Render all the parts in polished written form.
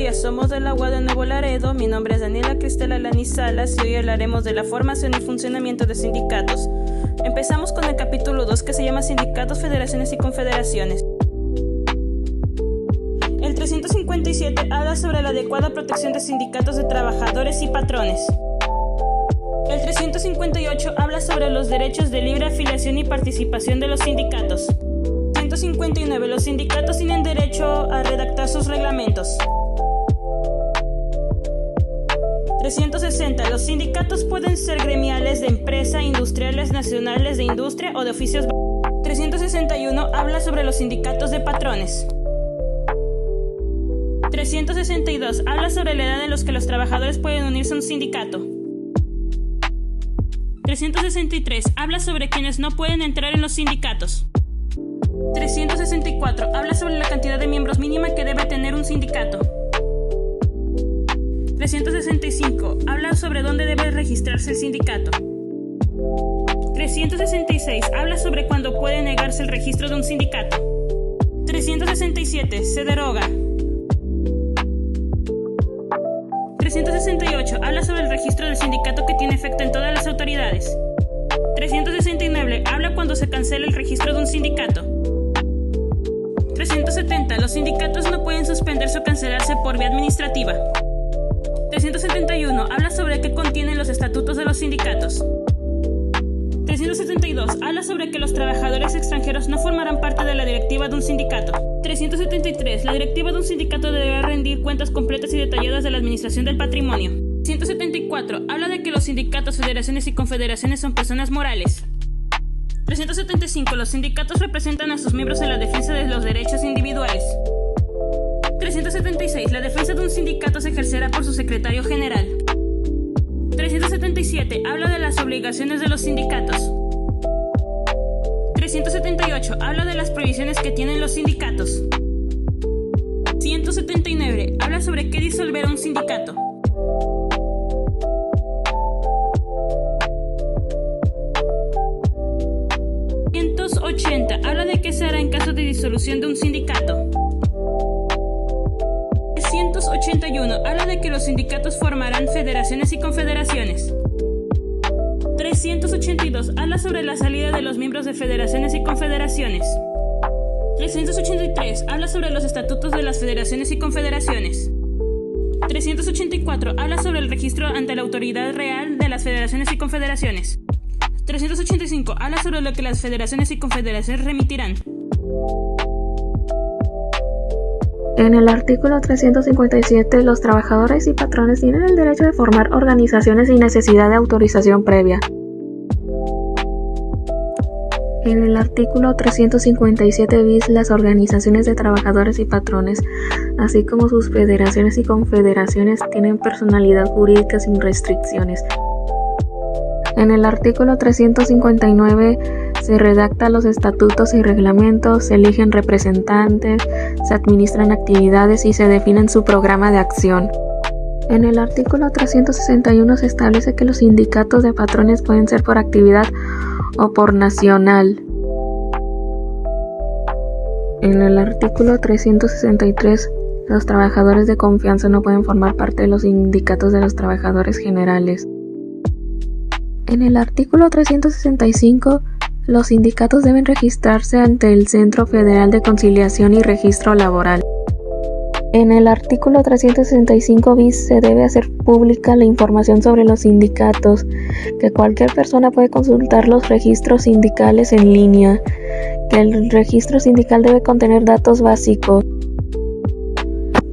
días, somos de la UAD de Nuevo Laredo. Mi nombre es Daniela Cristela Lani Salas y hoy hablaremos de la formación y funcionamiento de sindicatos. Empezamos con el capítulo 2 que se llama Sindicatos, Federaciones y Confederaciones. El 357 habla sobre la adecuada protección de sindicatos de trabajadores y patrones. El 358 habla sobre los derechos de libre afiliación y participación de los sindicatos. 159. Los sindicatos tienen derecho a redactar sus reglamentos. 360. Los sindicatos pueden ser gremiales de empresa, industriales, nacionales de industria o de oficios. 361. Habla sobre los sindicatos de patrones. 362. Habla sobre la edad en la que los trabajadores pueden unirse a un sindicato. 363. Habla sobre quienes no pueden entrar en los sindicatos. 364. Habla sobre la cantidad de miembros mínima que debe tener un sindicato. 365. Habla sobre dónde debe registrarse el sindicato. 366. Habla sobre cuándo puede negarse el registro de un sindicato. 367. Se deroga. 368. Habla sobre el registro del sindicato que tiene efecto en todas las autoridades. 369. Habla cuando se cancela el registro de un sindicato. 370. Los sindicatos no pueden suspenderse o cancelarse por vía administrativa. 371. Habla sobre qué contienen los estatutos de los sindicatos. 372. Habla sobre que los trabajadores extranjeros no formarán parte de la directiva de un sindicato. 373. La directiva de un sindicato deberá rendir cuentas completas y detalladas de la administración del patrimonio. 174. Habla de que los sindicatos, federaciones y confederaciones son personas morales. 375. Los sindicatos representan a sus miembros en la defensa de los derechos individuales. 376. La defensa de un sindicato se ejercerá por su secretario general. 377. Habla de las obligaciones de los sindicatos. 378. Habla de las prohibiciones que tienen los sindicatos. 179. Habla sobre qué disolver a un sindicato. 180. Habla de qué se hará en caso de disolución de un sindicato. 381. Habla de que los sindicatos formarán federaciones y confederaciones. 382. Habla sobre la salida de los miembros de federaciones y confederaciones. 383. Habla sobre los estatutos de las federaciones y confederaciones. 384. Habla sobre el registro ante la autoridad real de las federaciones y confederaciones. 385. Habla sobre lo que las federaciones y confederaciones remitirán. En el artículo 357, los trabajadores y patrones tienen el derecho de formar organizaciones sin necesidad de autorización previa. En el artículo 357 bis, las organizaciones de trabajadores y patrones, así como sus federaciones y confederaciones, tienen personalidad jurídica sin restricciones. En el artículo 359 se redactan los estatutos y reglamentos, se eligen representantes, se administran actividades y se definen su programa de acción. En el artículo 361 se establece que los sindicatos de patrones pueden ser por actividad o por nacional. En el artículo 363, los trabajadores de confianza no pueden formar parte de los sindicatos de los trabajadores generales. En el artículo 365, los sindicatos deben registrarse ante el Centro Federal de Conciliación y Registro Laboral. En el artículo 365 bis se debe hacer pública la información sobre los sindicatos, que cualquier persona puede consultar los registros sindicales en línea, que el registro sindical debe contener datos básicos.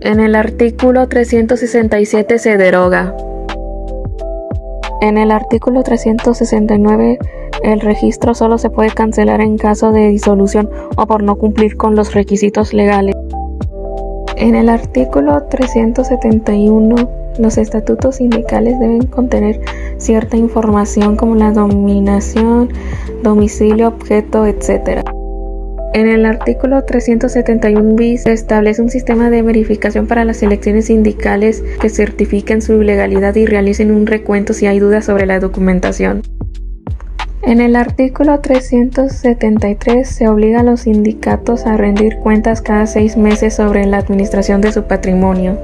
En el artículo 367 se deroga. En el artículo 369, el registro solo se puede cancelar en caso de disolución o por no cumplir con los requisitos legales. En el artículo 371, los estatutos sindicales deben contener cierta información como la denominación, domicilio, objeto, etc. En el artículo 371 bis se establece un sistema de verificación para las elecciones sindicales que certifiquen su legalidad y realicen un recuento si hay dudas sobre la documentación. En el artículo 373 se obliga a los sindicatos a rendir cuentas cada 6 meses sobre la administración de su patrimonio.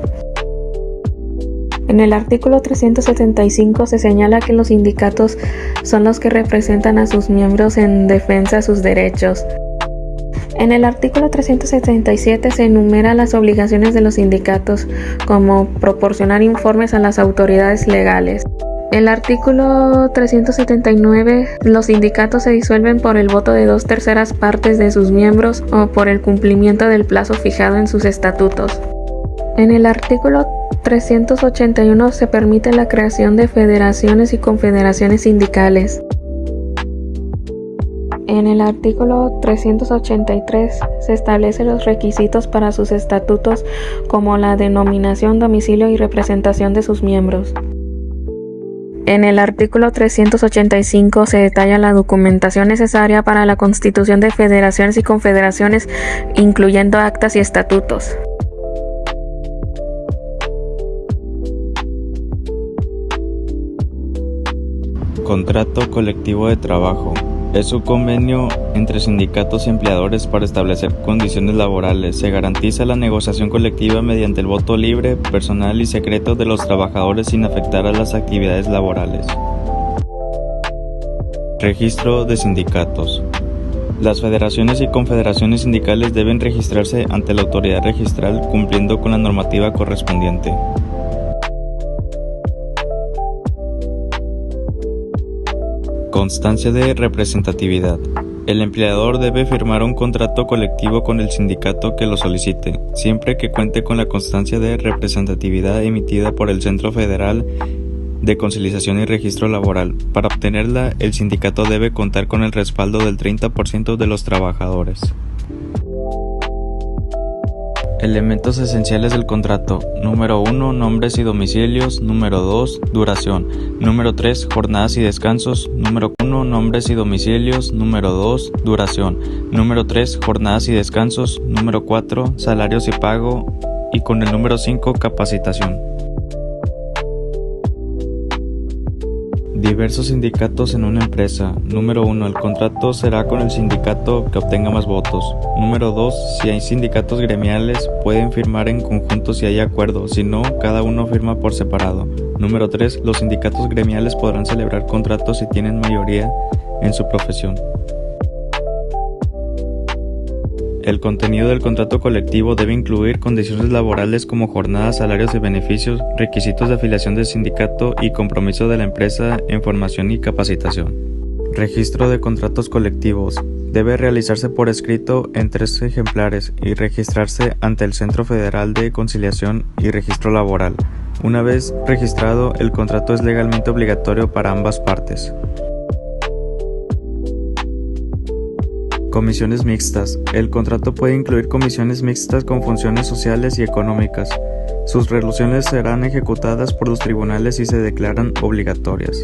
En el artículo 375 se señala que los sindicatos son los que representan a sus miembros en defensa de sus derechos. En el artículo 377 se enumeran las obligaciones de los sindicatos, como proporcionar informes a las autoridades legales. El artículo 379, los sindicatos se disuelven por el voto de 2/3 partes de sus miembros o por el cumplimiento del plazo fijado en sus estatutos. En el artículo 381 se permite la creación de federaciones y confederaciones sindicales. En el artículo 383 se establecen los requisitos para sus estatutos, como la denominación, domicilio y representación de sus miembros. En el artículo 385 se detalla la documentación necesaria para la constitución de federaciones y confederaciones, incluyendo actas y estatutos. Contrato colectivo de trabajo. Es un convenio entre sindicatos y empleadores para establecer condiciones laborales. Se garantiza la negociación colectiva mediante el voto libre, personal y secreto de los trabajadores sin afectar a las actividades laborales. Registro de sindicatos. Las federaciones y confederaciones sindicales deben registrarse ante la autoridad registral cumpliendo con la normativa correspondiente. Constancia de representatividad. El empleador debe firmar un contrato colectivo con el sindicato que lo solicite, siempre que cuente con la constancia de representatividad emitida por el Centro Federal de Conciliación y Registro Laboral. Para obtenerla, el sindicato debe contar con el respaldo del 30% de los trabajadores. Elementos esenciales del contrato. Número 1. Nombres y domicilios. Número 2. Duración. Número 3. Jornadas y descansos. Número 1. Nombres y domicilios. Número 2. Duración. Número 3. Jornadas y descansos. Número 4. Salarios y pago. Y con el número 5. Capacitación. Diversos sindicatos en una empresa. Número 1. El contrato será con el sindicato que obtenga más votos. Número 2. Si hay sindicatos gremiales, pueden firmar en conjunto si hay acuerdo, si no, cada uno firma por separado. Número 3. Los sindicatos gremiales podrán celebrar contratos si tienen mayoría en su profesión. El contenido del contrato colectivo debe incluir condiciones laborales como jornadas, salarios y beneficios, requisitos de afiliación del sindicato y compromiso de la empresa en formación y capacitación. Registro de contratos colectivos. Debe realizarse por escrito en 3 ejemplares y registrarse ante el Centro Federal de Conciliación y Registro Laboral. Una vez registrado, el contrato es legalmente obligatorio para ambas partes. Comisiones mixtas. El contrato puede incluir comisiones mixtas con funciones sociales y económicas. Sus resoluciones serán ejecutadas por los tribunales y se declaran obligatorias.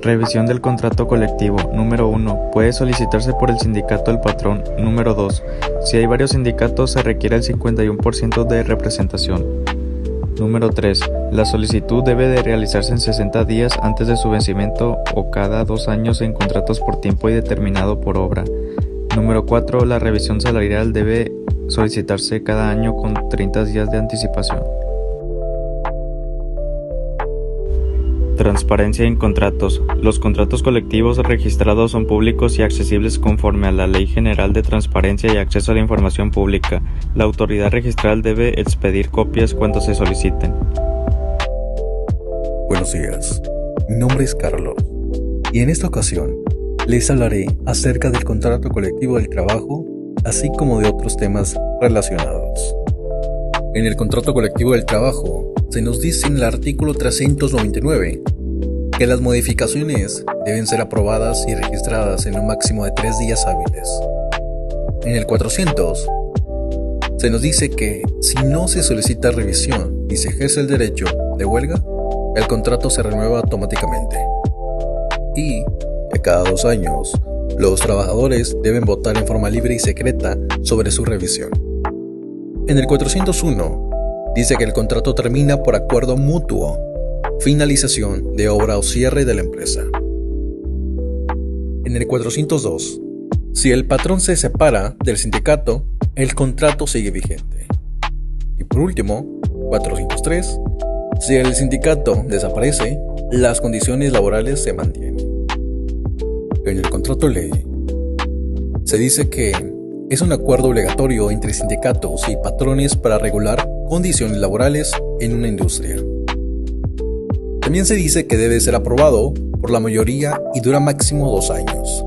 Revisión del contrato colectivo. Número 1. Puede solicitarse por el sindicato del patrón. Número 2. Si hay varios sindicatos, se requiere el 51% de representación. Número 3. La solicitud debe de realizarse en 60 días antes de su vencimiento o cada 2 años en contratos por tiempo indeterminado por obra. Número 4. La revisión salarial debe solicitarse cada año con 30 días de anticipación. Transparencia en contratos. Los contratos colectivos registrados son públicos y accesibles conforme a la Ley General de Transparencia y Acceso a la Información Pública. La autoridad registral debe expedir copias cuando se soliciten. Buenos días, mi nombre es Carlos y en esta ocasión les hablaré acerca del contrato colectivo del trabajo, así como de otros temas relacionados. En el contrato colectivo del trabajo se nos dice en el artículo 399 que las modificaciones deben ser aprobadas y registradas en un máximo de 3 días hábiles. En el 400 se nos dice que si no se solicita revisión y se ejerce el derecho de huelga, el contrato se renueva automáticamente. Y que cada 2 años los trabajadores deben votar en forma libre y secreta sobre su revisión. En el 401 dice que el contrato termina por acuerdo mutuo, finalización de obra o cierre de la empresa. En el 402, si el patrón se separa del sindicato, el contrato sigue vigente. Y por último, 403. Si el sindicato desaparece, las condiciones laborales se mantienen. En el contrato ley se dice que es un acuerdo obligatorio entre sindicatos y patrones para regular condiciones laborales en una industria. También se dice que debe ser aprobado por la mayoría y dura máximo 2 años.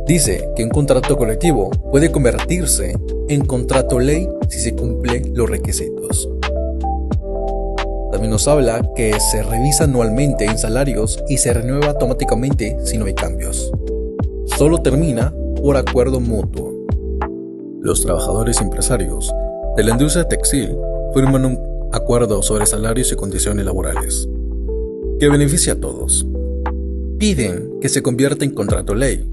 Dice que un contrato colectivo puede convertirse en contrato ley si se cumplen los requisitos. También nos habla que se revisa anualmente en salarios y se renueva automáticamente si no hay cambios. Solo termina por acuerdo mutuo. Los trabajadores y empresarios de la industria textil firman un acuerdo sobre salarios y condiciones laborales que beneficia a todos. Piden que se convierta en contrato ley,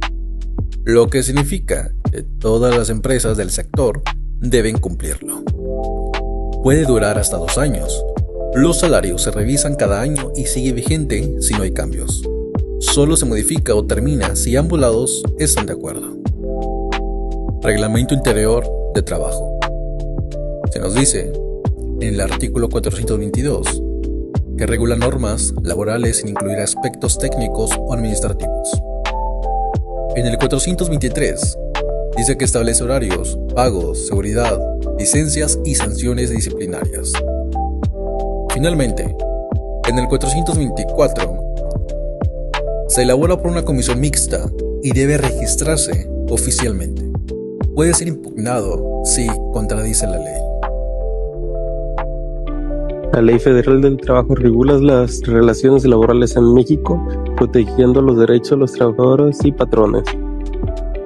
lo que significa que todas las empresas del sector deben cumplirlo. Puede durar hasta 2 años. Los salarios se revisan cada año y sigue vigente si no hay cambios. Solo se modifica o termina si ambos lados están de acuerdo. Reglamento Interior de Trabajo. Se nos dice en el artículo 422 que regula normas laborales sin incluir aspectos técnicos o administrativos. En el 423 dice que establece horarios, pagos, seguridad, licencias y sanciones disciplinarias. Finalmente, en el 424 se elabora por una comisión mixta y debe registrarse oficialmente. Puede ser impugnado si contradice la ley. La Ley Federal del Trabajo regula las relaciones laborales en México, protegiendo los derechos de los trabajadores y patrones.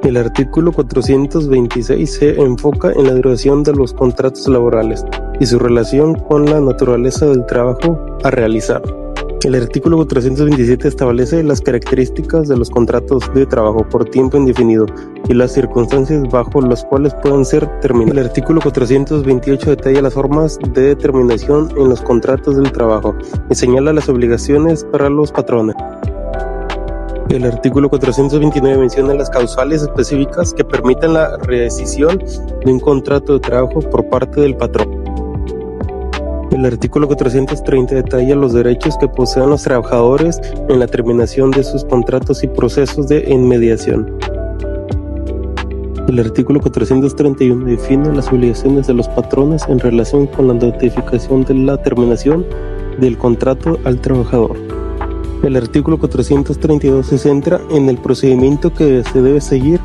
El artículo 426 se enfoca en la duración de los contratos laborales y su relación con la naturaleza del trabajo a realizar. El artículo 427 establece las características de los contratos de trabajo por tiempo indefinido y las circunstancias bajo las cuales pueden ser terminados. El artículo 428 detalla las formas de terminación en los contratos del trabajo y señala las obligaciones para los patrones. El artículo 429 menciona las causales específicas que permitan la rescisión de un contrato de trabajo por parte del patrón. El artículo 430 detalla los derechos que poseen los trabajadores en la terminación de sus contratos y procesos de inmediación. El artículo 431 define las obligaciones de los patrones en relación con la notificación de la terminación del contrato al trabajador. El artículo 432 se centra en el procedimiento que se debe seguir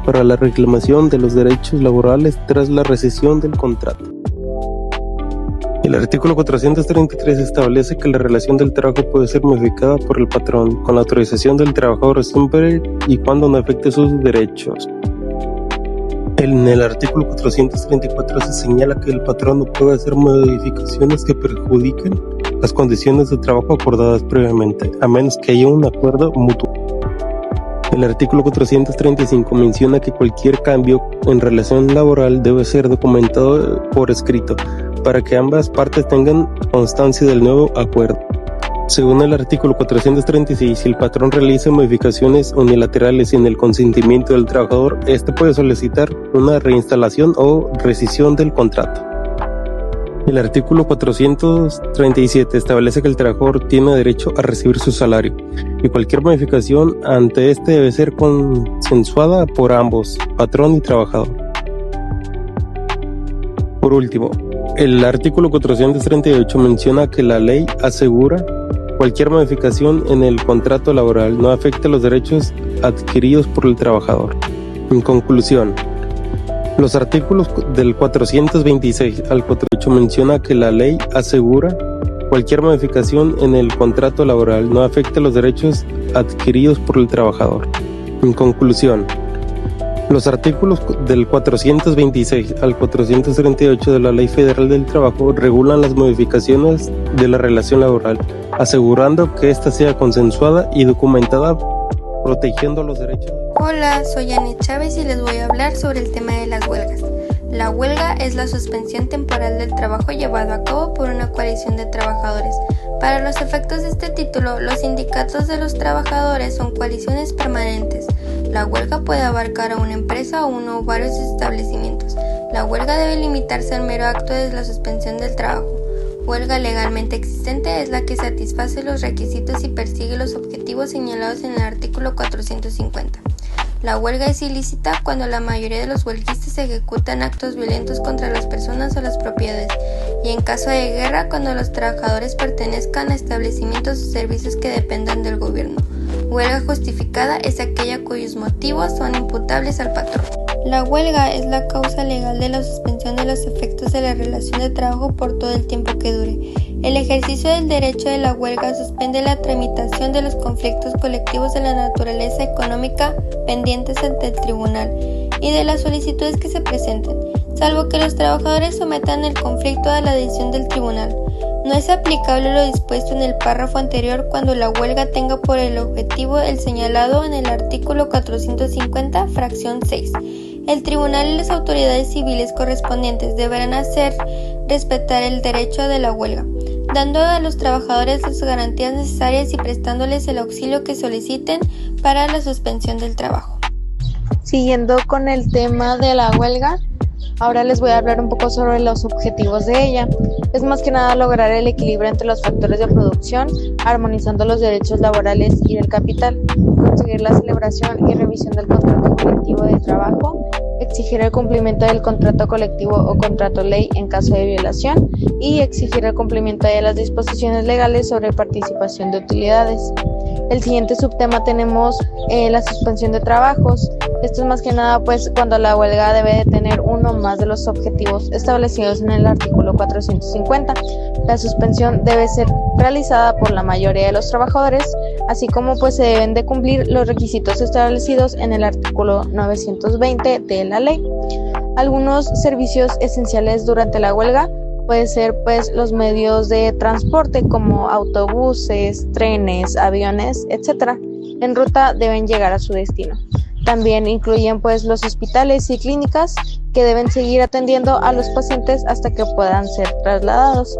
para la reclamación de los derechos laborales tras la rescisión del contrato. El artículo 433 establece que la relación del trabajo puede ser modificada por el patrón con la autorización del trabajador siempre y cuando no afecte sus derechos. En el artículo 434 se señala que el patrón no puede hacer modificaciones que perjudiquen las condiciones de trabajo acordadas previamente, a menos que haya un acuerdo mutuo. El artículo 435 menciona que cualquier cambio en relación laboral debe ser documentado por escrito para que ambas partes tengan constancia del nuevo acuerdo. Según el artículo 436, si el patrón realiza modificaciones unilaterales sin el consentimiento del trabajador, éste puede solicitar una reinstalación o rescisión del contrato. El artículo 437 establece que el trabajador tiene derecho a recibir su salario y cualquier modificación ante este debe ser consensuada por ambos, patrón y trabajador. Por último, el artículo 438 menciona que la ley asegura cualquier modificación en el contrato laboral no afecte los derechos adquiridos por el trabajador. En conclusión, los artículos del 426 al 408 menciona que la ley asegura cualquier modificación en el contrato laboral no afecte los derechos adquiridos por el trabajador. En conclusión, los artículos del 426 al 438 de la Ley Federal del Trabajo regulan las modificaciones de la relación laboral, asegurando que ésta sea consensuada y documentada, protegiendo los derechos. Hola, soy Anet Chávez y les voy a hablar sobre el tema de las huelgas. La huelga es la suspensión temporal del trabajo llevado a cabo por una coalición de trabajadores. Para los efectos de este título, los sindicatos de los trabajadores son coaliciones permanentes. La huelga puede abarcar a una empresa o uno o varios establecimientos. La huelga debe limitarse al mero acto de la suspensión del trabajo. Huelga legalmente existente es la que satisface los requisitos y persigue los objetivos señalados en el artículo 450. La huelga es ilícita cuando la mayoría de los huelguistas ejecutan actos violentos contra las personas o las propiedades, y en caso de guerra cuando los trabajadores pertenezcan a establecimientos o servicios que dependan del gobierno. Huelga justificada es aquella cuyos motivos son imputables al patrón. La huelga es la causa legal de la suspensión de los efectos de la relación de trabajo por todo el tiempo que dure. El ejercicio del derecho de la huelga suspende la tramitación de los conflictos colectivos de la naturaleza económica pendientes ante el tribunal y de las solicitudes que se presenten, salvo que los trabajadores sometan el conflicto a la decisión del tribunal. No es aplicable lo dispuesto en el párrafo anterior cuando la huelga tenga por el objetivo el señalado en el artículo 450, fracción 6. El tribunal y las autoridades civiles correspondientes deberán hacer respetar el derecho de la huelga, dando a los trabajadores las garantías necesarias y prestándoles el auxilio que soliciten para la suspensión del trabajo. Siguiendo con el tema de la huelga, ahora les voy a hablar un poco sobre los objetivos de ella. Es más que nada lograr el equilibrio entre los factores de producción, armonizando los derechos laborales y del capital, conseguir la celebración y revisión del contrato colectivo de trabajo, exigir el cumplimiento del contrato colectivo o contrato ley en caso de violación y exigir el cumplimiento de las disposiciones legales sobre participación de utilidades. El siguiente subtema tenemos la suspensión de trabajos. Esto es más que nada pues cuando la huelga debe de tener uno o más de los objetivos establecidos en el artículo 450. La suspensión debe ser realizada por la mayoría de los trabajadores, así como pues se deben de cumplir los requisitos establecidos en el artículo 920 de la ley. Algunos servicios esenciales durante la huelga pueden ser pues los medios de transporte como autobuses, trenes, aviones, etc. En ruta deben llegar a su destino. También incluyen pues los hospitales y clínicas que deben seguir atendiendo a los pacientes hasta que puedan ser trasladados.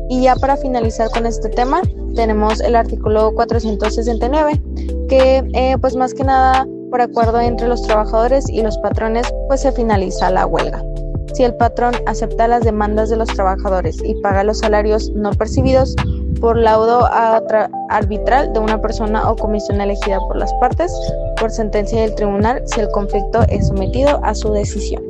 Y ya para finalizar con este tema tenemos el artículo 469 que pues más que nada por acuerdo entre los trabajadores y los patrones pues se finaliza la huelga. Si el patrón acepta las demandas de los trabajadores y paga los salarios no percibidos por laudo arbitral de una persona o comisión elegida por las partes, por sentencia del tribunal si el conflicto es sometido a su decisión.